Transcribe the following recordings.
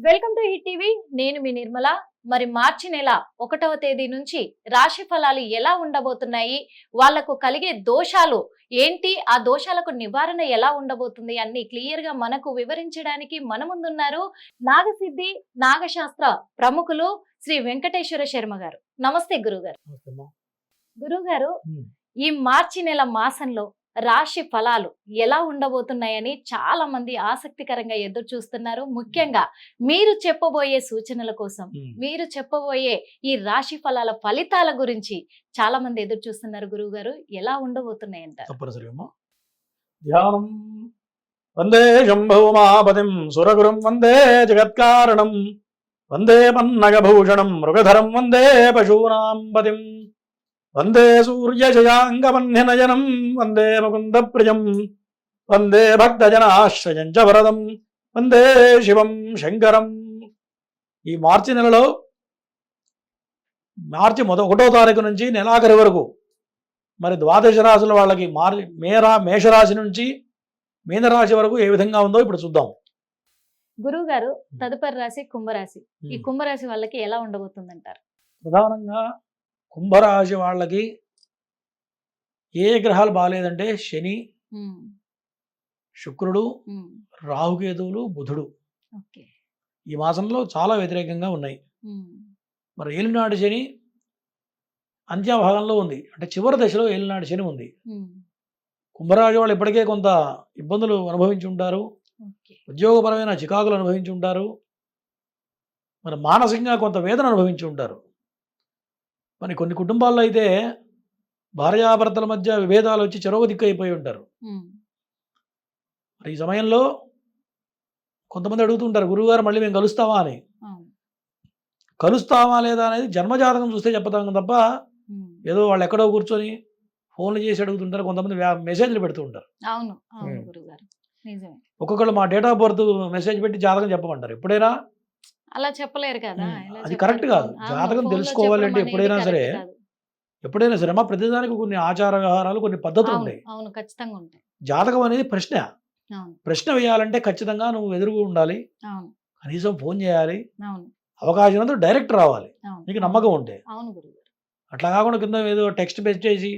Welcome to hit TV. నేను మీ నిర్మల. మరి మార్చి నెల 1వ తేదీ నుంచి రాశి ఫలాలు ఎలా ఉండబోతున్నాయి, వాళ్లకు కలిగే దోషాలు ఏంటి, ఆ దోషాలకు నివారణ ఎలా ఉండబోతుంది అన్ని క్లియర్ గా మనకు వివరించడానికి మన ముందున్నారు నాగసిద్ధి నాగశాస్త్ర ప్రముఖులు శ్రీ వెంకటేశ్వర శర్మ గారు. నమస్తే గురుగారు. గురుగారు, ఈ మార్చి నెల మాసంలో రాశి ఫలాలు ఎలా ఉండబోతున్నాయని చాలా మంది ఆసక్తికరంగా ఎదురు చూస్తున్నారు. ముఖ్యంగా మీరు చెప్పబోయే సూచనల కోసం, మీరు చెప్పబోయే ఈ రాశి ఫలాల ఫలితాల గురించి చాలా మంది ఎదురు చూస్తున్నారు. గురువు గారు, ఎలా ఉండబోతున్నాయంట? ధ్యానం వందే శంభుమాపతిం సురగురుం వందే జగత్కారణం వందే పన్నగభూషణం మృగధరం వందే పశూనాం పతిం వందే సూర్యజయాంగమన్యనయనం వందే ముకుంద ప్రియం వందే భక్తజనాశ్రయం చ వరదం వందే శివం శంకరం. ఈ మార్చి నెలలో మార్చి 1వ తారీఖు నుంచి నెలాఖరి వరకు మరి ద్వాదశ రాశుల వాళ్ళకి మేషరాశి నుంచి మీనరాశి వరకు ఏ విధంగా ఉందో ఇప్పుడు చూద్దాం. గురువు గారు, తదుపరి రాశి కుంభరాశి. ఈ కుంభరాశి వాళ్ళకి ఎలా ఉండబోతుందంటారు? ప్రధానంగా కుంభరాశి వాళ్ళకి ఏ గ్రహాలు బాగాలేదంటే శని, శుక్రుడు, రాహుకేతువులు, బుధుడు ఈ మాసంలో చాలా వ్యతిరేకంగా ఉన్నాయి. మరి ఏలినాడు శని అంత్యభాగంలో ఉంది, అంటే చివరి దశలో ఏలినాడు శని ఉంది. కుంభరాశి వాళ్ళు ఇప్పటికే కొంత ఇబ్బందులు అనుభవించి ఉంటారు, ఉద్యోగపరమైన చికాకులు అనుభవించి ఉంటారు, మరి మానసికంగా కొంత వేదన అనుభవించి ఉంటారు. మరి కొన్ని కుటుంబాల్లో అయితే భార్యాభర్తల మధ్య విభేదాలు వచ్చి చెరొక దిక్కు అయిపోయి ఉంటారు. మరి ఈ సమయంలో కొంతమంది అడుగుతుంటారు, గురువుగారు మళ్ళీ మేము కలుస్తామా అని. కలుస్తామా లేదా అనేది జన్మజాతకం చూస్తే చెప్తాం తప్ప ఏదో వాళ్ళు ఎక్కడో కూర్చొని ఫోన్లు చేసి అడుగుతుంటారు, కొంతమంది మెసేజ్లు పెడుతూ ఉంటారు. ఒక్కొక్కళ్ళు మా డేట్ ఆఫ్ బర్త్ మెసేజ్ పెట్టి జాతకం చెప్పమంటారు. ఎప్పుడైనా అలా చెప్పలేరు కదా, అది కరెక్ట్ కాదు. జాతకం తెలుసుకోవాలంటే ఎప్పుడైనా సరే మా ప్రతిదానికి కొన్ని ఆచార వ్యవహారాలు, కొన్ని పద్ధతులు ఉంటాయి. జాతకం అనేది ప్రశ్న వేయాలంటే ఖచ్చితంగా నువ్వు ఎదురుగా ఉండాలి, కనీసం ఫోన్ చేయాలి, అవకాశం ఉన్నందుకు డైరెక్ట్ రావాలి, నీకు నమ్మకం ఉంటే. అట్లా కాకుండా కింద ఏదో టెక్స్ట్ చేసి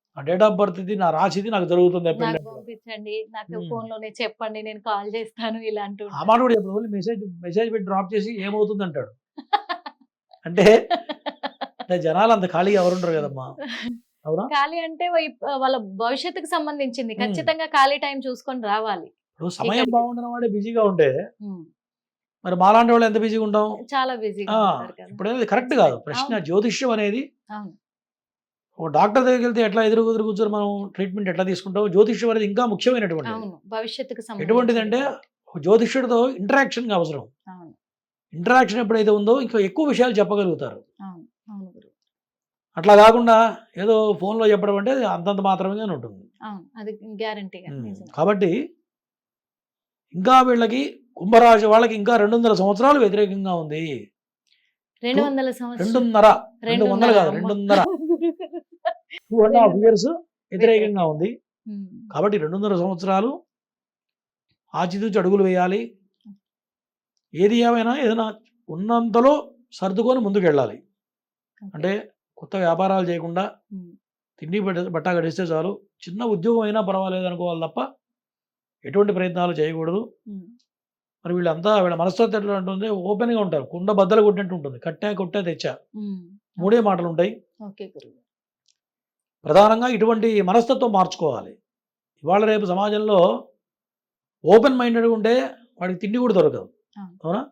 ఆ డేట్ ఆఫ్ బర్త్ ఇది, నా రాశిది నాకు జరుగుతుంది పంపించండి, నాకు ఫోన్ లోనే చెప్పండి, నేను కాల్ చేస్తాను ఇలాంటి ఆ మాట కూడా చెప్పదు. మెసేజ్ పెట్టి డ్రాప్ చేసి ఏమవుతుంది అంటాడు. అంటే జనాలు అంత ఖాళీ ఎవరుంటారు కదమ్మా. అవునా? ఖాళీ అంటే వాళ్ళ భవిష్యత్తుకు సంబంధించింది, ఖచ్చితంగా ఖాళీ టైం చూసుకొని రావాలి. సమయం బాగుంటున్న వాడే బిజీగా ఉంటే మరి మాలాంటి వాళ్ళు ఎంత బిజీగా ఉంటాం? చాలా బిజీగా. ఇప్పుడు అనేది కరెక్ట్ కాదు. ప్రశ్న జ్యోతిష్యం అనేది ఒక డాక్టర్ దగ్గరికి వెళ్తే ఎట్లా ఎదురు కూర్చొని మనం ట్రీట్మెంట్ ఎట్లా తీసుకుంటాం, జ్యోతిష్యం అనేది ఇంకా ముఖ్యమైనటువంటి. భవిష్యత్తుకు ఎటువంటిదంటే జ్యోతిష్యుడితో ఇంటరాక్షన్ అవసరం. ఇంటరాక్షన్ ఎప్పుడైతే ఉందో ఇంకా ఎక్కువ విషయాలు చెప్పగలుగుతారు. అట్లా కాకుండా ఏదో ఫోన్లో చెప్పడం అంటే అంతంత మాత్రమే ఉంటుంది. కాబట్టి ఇంకా వీళ్ళకి కుంభరాశి వాళ్ళకి ఇంకా 200 సంవత్సరాలు వ్యతిరేకంగా ఉంది. 2.5 కాదు, 2.5 years వ్యతిరేకంగా ఉంది. కాబట్టి 2.5 సంవత్సరాలు ఆచితూచి అడుగులు వేయాలి. ఏది ఏమైనా ఏదైనా ఉన్నంతలో సర్దుకొని ముందుకు వెళ్ళాలి. అంటే కొత్త వ్యాపారాలు చేయకుండా తిండి బట్ట గడిస్తే చాలు, చిన్న ఉద్యోగం అయినా పర్వాలేదు అనుకోవాలి తప్ప ఎటువంటి ప్రయత్నాలు చేయకూడదు. మరి వీళ్ళ మనస్తత్వం ఎట్లా ఉంటుంది, ఓపెన్గా ఉంటారు, కుండ బద్దలు కొట్టినట్టు ఉంటుంది, కట్టా కొట్టా తెచ్చా, 3 మాటలు ఉంటాయి. ప్రధానంగా ఇటువంటి మనస్తత్వం మార్చుకోవాలి. ఇవాళ రేపు సమాజంలో ఓపెన్ మైండెడ్గా ఉంటే వాడికి తిండి కూడా దొరకదు. అవునా?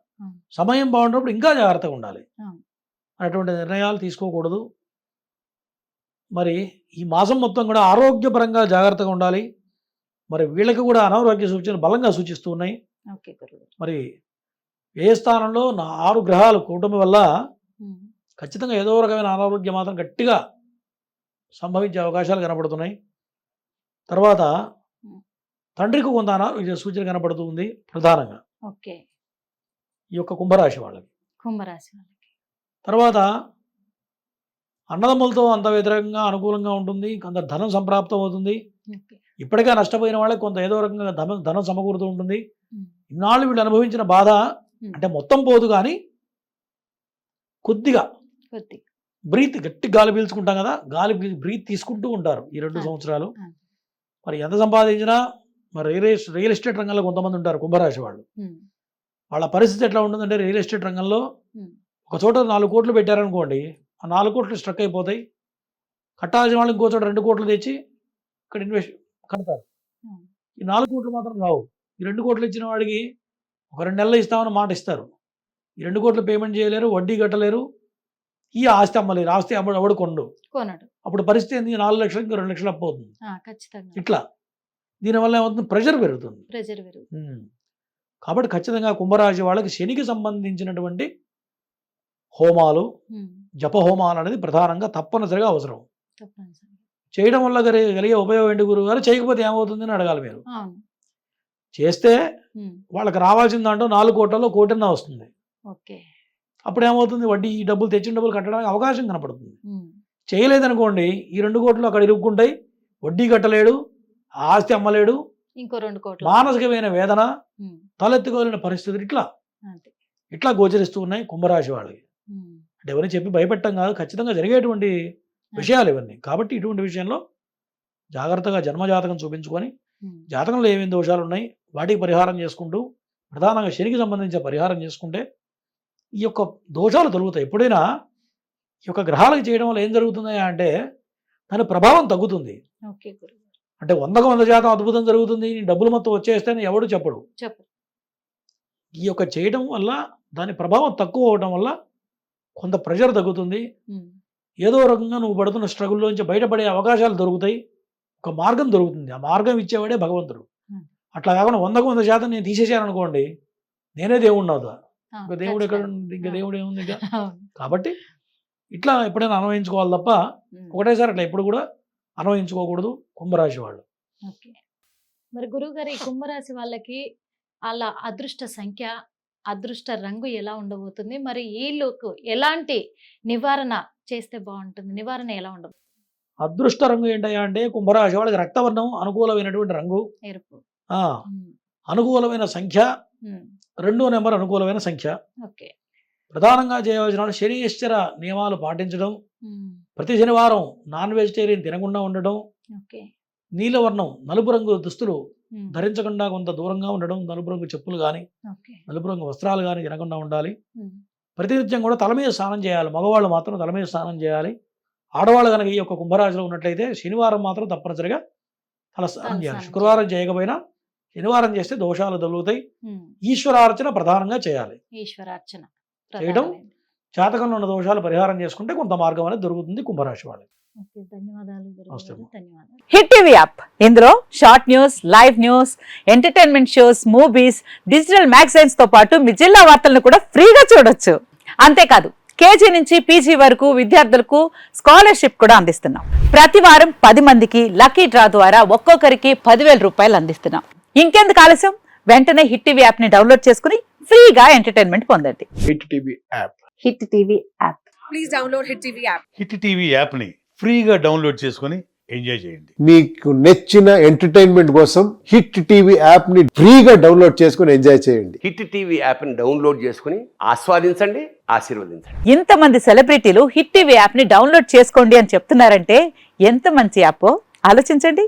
సమయం బాగుంటున్నప్పుడు ఇంకా జాగ్రత్తగా ఉండాలి, అటువంటి నిర్ణయాలు తీసుకోకూడదు. మరి ఈ మాసం మొత్తం కూడా ఆరోగ్యపరంగా జాగ్రత్తగా ఉండాలి. మరి వీళ్ళకి కూడా అనారోగ్య సూచనలు బలంగా సూచిస్తూ ఉన్నాయి. మరి ఏ స్థానంలో 6 గ్రహాలు కూటమి వల్ల ఖచ్చితంగా ఏదో రకమైన అనారోగ్యం మాత్రం గట్టిగా సంభవించే అవకాశాలు కనపడుతున్నాయి. తర్వాత తండ్రికి కొంత అనారోగ్య సూచన కనపడుతూ ఉంది ప్రధానంగా ఈ యొక్క కుంభరాశి వాళ్ళకి. తర్వాత అన్నదమ్ములతో అంత వ్యతిరేకంగా అనుకూలంగా ఉంటుంది, కొంత ధనం సంప్రాప్తం అవుతుంది. ఇప్పటికే నష్టపోయిన వాళ్ళకి కొంత ఏదో రకంగా ధనం సమకూరుతూ ఉంటుంది. ఇన్నాళ్ళు వీళ్ళు అనుభవించిన బాధ అంటే మొత్తం పోదు కానీ కొద్దిగా బ్రీత్, గట్టి గాలి పీల్చుకుంటాం కదా, బ్రీత్ తీసుకుంటూ ఉంటారు ఈ 2 సంవత్సరాలు. మరి ఎంత సంపాదించినా మరి రియల్ ఎస్టేట్ రంగంలో కొంతమంది ఉంటారు కుంభరాశి వాళ్ళు. వాళ్ళ పరిస్థితి ఎట్లా ఉంటుందంటే, రియల్ ఎస్టేట్ రంగంలో ఒక చోట 4 కోట్లు పెట్టారనుకోండి, ఆ 4 కోట్లు స్ట్రక్ అయిపోతాయి. కట్టాల్సిన వాళ్ళు ఇంకో చోట 2 కోట్లు తెచ్చి ఇక్కడ ఇన్వెస్ట్ కడతారు. ఈ 4 కోట్లు మాత్రం రావు. ఈ 2 కోట్లు ఇచ్చిన వాడికి ఒక 2 నెలలు ఇస్తామని మాట ఇస్తారు. ఈ 2 కోట్లు పేమెంట్ చేయలేరు, వడ్డీ కట్టలేరు, ఈ ఆస్తి అమ్మలేరు. ఆస్తి ఎవడు కొనడు. అప్పుడు పరిస్థితి ఏంది? 4 లక్షలు ఇంకా 2 లక్షలు అప్పు అవుతుంది. ఇట్లా దీనివల్ల ఏమవుతుంది? ప్రెషర్ పెరుగుతుంది. కాబట్టి ఖచ్చితంగా కుంభరాశి వాళ్ళకి శనికి సంబంధించినటువంటి హోమాలు, జప హోమాలు అనేది ప్రధానంగా తప్పనిసరిగా అవసరం. చేయడం వల్ల కలిగే ఉపయోగం ఏంటి గురువు గారు? చేయకపోతే ఏమవుతుంది అని అడగాలి మీరు. చేస్తే వాళ్ళకి రావాల్సిన దాంట్లో 4 కోట్లలో 1 కోటి వస్తుంది. అప్పుడు ఏమవుతుంది? వడ్డీ, ఈ డబ్బులు తెచ్చిన డబ్బులు కట్టడానికి అవకాశం కనపడుతుంది. చేయలేదనుకోండి, ఈ 2 కోట్లు అక్కడ ఇరుక్కుంటాయి, వడ్డీ కట్టలేడు, ఆస్తి అమ్మలేడు, ఇంకో 2 కోట్లు, మానసికమైన వేదన, తలెత్తుకోలేని పరిస్థితులు ఇట్లా గోచరిస్తూ ఉన్నాయి కుంభరాశి వాళ్ళకి. అంటే ఎవరిని చెప్పి భయపెట్టం కాదు, ఖచ్చితంగా జరిగేటువంటి విషయాలు ఇవన్నీ. కాబట్టి ఇటువంటి విషయంలో జాగ్రత్తగా జన్మజాతకం చూపించుకొని, జాతకంలో ఏమేమి దోషాలు ఉన్నాయి వాటికి పరిహారం చేసుకుంటూ, ప్రధానంగా శనికి సంబంధించిన పరిహారం చేసుకుంటే ఈ యొక్క దోషాలు తొలుగుతాయి. ఎప్పుడైనా ఈ యొక్క గ్రహాలకు చేయడం వల్ల ఏం జరుగుతుంది అంటే దాని ప్రభావం తగ్గుతుంది. అంటే 100% అద్భుతం జరుగుతుంది, డబ్బులు మొత్తం వచ్చేస్తేనే ఎవడు చెప్పడు. ఈ యొక్క చేయడం వల్ల దాని ప్రభావం తక్కువ అవడం వల్ల కొంత ప్రెషర్ తగ్గుతుంది. ఏదో రకంగా నువ్వు పడుతున్న స్ట్రగుల్లోంచి బయటపడే అవకాశాలు దొరుకుతాయి. ఒక మార్గం దొరుకుతుంది. ఆ మార్గం ఇచ్చేవాడే భగవంతుడు. అట్లా కాకుండా 100% నేను తీసేసాను అనుకోండి, నేనే దేవుడిని అవుతా. ఇంకా దేవుడు ఎక్కడ, ఇంకా దేవుడు ఏముంది ఇంకా. కాబట్టి ఇట్లా ఎప్పుడైనా అన్వయించుకోవాలి తప్ప ఒకటేసారి అట్లా ఎప్పుడు కూడా అన్వయించుకోకూడదు కుంభరాశి వాళ్ళు. మరి గురువు గారు, ఈ కుంభరాశి వాళ్ళకి అలా అదృష్ట సంఖ్య, అదృష్ట రంగు ఎలా ఉండబోతుంది? మరి వీళ్ళకు ఎలాంటి నివారణ చేస్తే బాగుంటుంది? నివారణ ఎలా ఉండబోతుంది? అదృష్ట రంగు ఏంటయ్యా అంటే, కుంభరాశి వాళ్ళకి రక్తవర్ణం అనుకూలమైనటువంటి రంగు, ఎరుపు. అనుకూలమైన సంఖ్య 2వ నెంబర్ అనుకూలమైన సంఖ్య. ప్రధానంగా చేయవలసిన శనీశ్వర నియమాలు పాటించడం, ప్రతి శనివారం నాన్ వెజిటేరియన్ తినకుండా ఉండడం, నీలవర్ణం నలుపు రంగు దుస్తులు ధరించకుండా కొంత దూరంగా ఉండడం, నలుపు రంగు చెప్పులు కానీ నలుపు రంగు వస్త్రాలు కానీ తినకుండా ఉండాలి. ప్రతినిత్యం కూడా తల మీద స్నానం చేయాలి. మగవాళ్ళు మాత్రం తల మీద స్నానం చేయాలి. ఆడవాళ్ళు కనుక ఈ యొక్క కుంభరాశిలో ఉన్నట్లయితే శనివారం మాత్రం తప్పనిసరిగా తల స్నానం చేయాలి. శుక్రవారం చేయకపోయినా శనివారం చేస్తే దోషాలు తొలుగుతాయి. ఈశ్వరార్చన ప్రధానంగా చేయాలి. ఈశ్వరార్చన చేయడం, జాతకంలో ఉన్న దోషాలు పరిహారం చేసుకుంటే కొంత మార్గం అనేది దొరుకుతుంది కుంభరాశి వాళ్ళకి. హిట్ టీవీ యాప్, ఇందులో short news, live news, entertainment shows, movies, digital magazines తో పాటు మీ జిల్లా వార్తలను కూడా ఫ్రీగా చూడొచ్చు. అంతేకాదు, కేజీ నుంచి పీజీ వరకు విద్యార్థులకు స్కాలర్షిప్ కూడా అందిస్తున్నాం. ప్రతి వారం 10 మందికి లక్కీ డ్రా ద్వారా ఒక్కొక్కరికి 10,000 రూపాయలు అందిస్తున్నాం. ఇంకెందుకు ఆలస్యం? వెంటనే హిట్ టీవీ యాప్ ని డౌన్లోడ్ చేసుకుని ఫ్రీగా ఎంటర్టైన్మెంట్ పొందండి. Hit TV app. Hit TV app. Please download hit TV app. Hit TV app ని ఫ్రీగా డౌన్లోడ్ చేసుకుని ఎంజాయ్ చేయండి. మీకు నచ్చిన ఎంటర్టైన్మెంట్ కోసం హిట్ టీవీ యాప్ ని ఫ్రీగా డౌన్లోడ్ చేసుకుని ఎంజాయ్ చేయండి. హిట్ టీవీ యాప్ ని డౌన్లోడ్ చేసుకుని ఆస్వాదించండి, ఆశీర్వదించండి. ఇంతమంది సెలబ్రిటీలు హిట్ టీవీ యాప్ ని డౌన్లోడ్ చేసుకోండి అని చెప్తున్నారంటే ఎంత మంచి యాప్ ఆలోచించండి.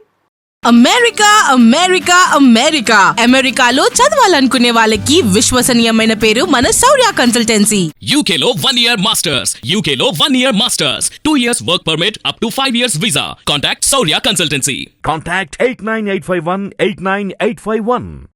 అమెరికా అమెరికా అమెరికా అమెరికాలో చదవాలనుకునే వాళ్ళకి విశ్వసనీయమైన పేరు మన శౌర్య కన్సల్టెన్సీ. UK లో 1 year masters. UK లో 1 year masters. 2 years work permit up to 5 years visa. Contact Saurya Consultancy. Contact 89851 89851.